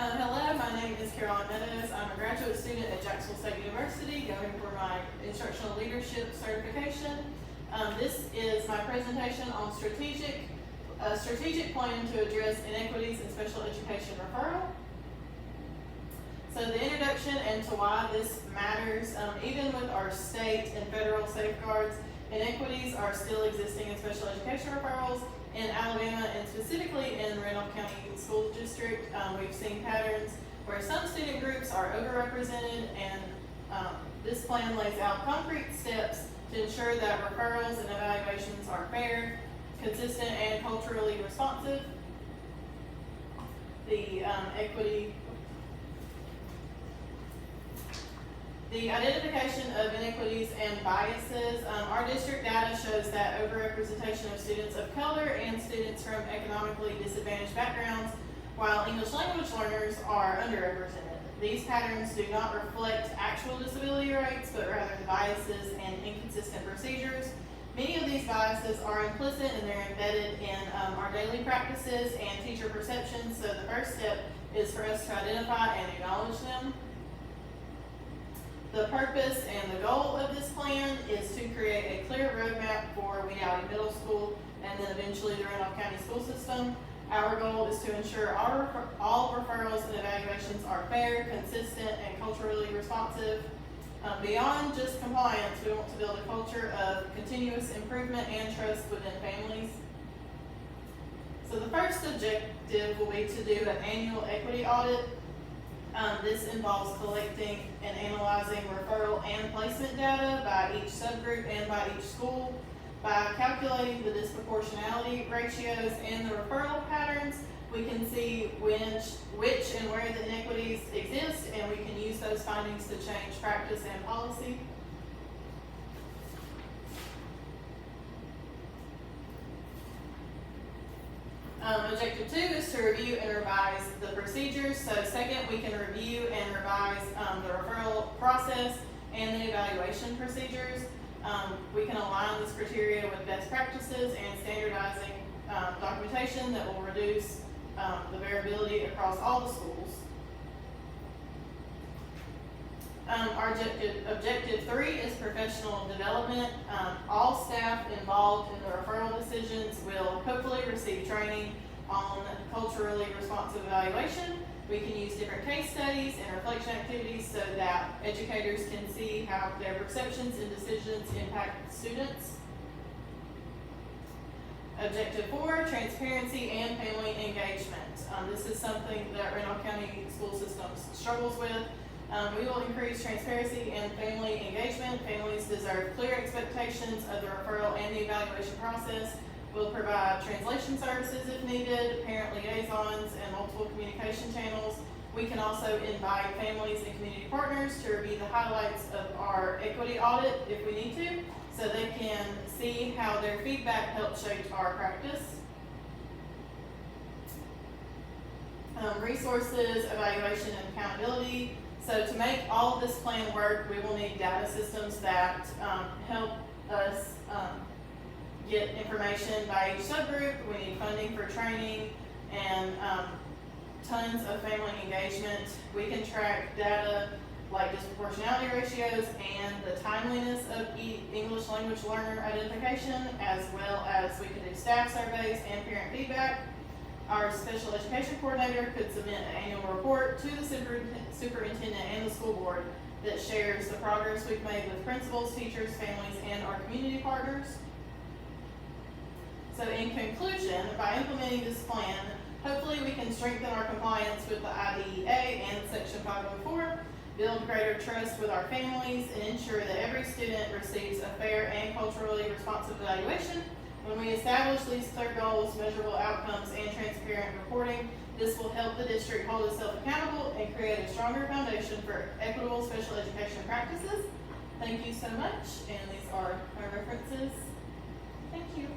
Hello, my name is Caroline Meadows. I'm a graduate student at Jacksonville State University going for my Instructional Leadership certification. This is my presentation on a strategic plan to address inequities in special education referral. So the introduction and to why this matters, even with our state and federal safeguards, inequities are still existing in special education referrals. In Alabama and specifically in Randolph County School District, we've seen patterns where some student groups are overrepresented, and this plan lays out concrete steps to ensure that referrals and evaluations are fair, consistent, and culturally responsive. The identification of inequities and biases. Our district data shows that overrepresentation of students of color and students from economically disadvantaged backgrounds, while English language learners are underrepresented. These patterns do not reflect actual disability rates, but rather the biases and inconsistent procedures. Many of these biases are implicit and they're embedded in our daily practices and teacher perceptions, so the first step is for us to identify and acknowledge them. The purpose and the goal of this plan is to create a clear roadmap for Weed Middle School and then eventually the Randolph County school system. Our goal is to ensure all referrals and evaluations are fair, consistent, and culturally responsive. Beyond just compliance, we want to build a culture of continuous improvement and trust within families. So the first objective will be to do an annual equity audit. This involves collecting and analyzing referral and placement data by each subgroup and by each school. By calculating the disproportionality ratios and the referral patterns, we can see which and where the inequities exist, and we can use those findings to change practice and policy. Objective 2 is to review and revise the procedures. So second, we can review and revise the referral process and the evaluation procedures. We can align this criteria with best practices and standardizing documentation that will reduce the variability across all the schools. Our objective 3 is professional development. All staff involved in the referral decisions will hopefully receive training on culturally responsive evaluation. We can use different case studies and reflection activities so that educators can see how their perceptions and decisions impact students. Objective 4, transparency and family engagement. This is something that Randolph County school systems struggles with. We will increase transparency and family engagement. Families deserve clear expectations of the referral and the evaluation process. We'll provide translation services if needed, parent liaisons, and multiple communication channels. We can also invite families and community partners to review the highlights of our equity audit if we need to, so they can see how their feedback helps shape our practice. Resources, evaluation, and accountability. So to make all of this plan work, we will need data systems that help us get information by each subgroup. We need funding for training and tons of family engagement. We can track data like disproportionality ratios and the timeliness of English language learner identification, as well as we can do staff surveys and parent feedback. Our special education coordinator could submit an annual report to the superintendent and the school board that shares the progress we've made with principals, teachers, families, and our community partners. So in conclusion, by implementing this plan, hopefully we can strengthen our compliance with the IDEA and Section 504, build greater trust with our families, and ensure that every student receives a fair and culturally responsive evaluation. When we establish these clear goals, measurable outcomes, and transparent reporting, this will help the district hold itself accountable and create a stronger foundation for equitable special education practices. Thank you so much, and these are my references. Thank you.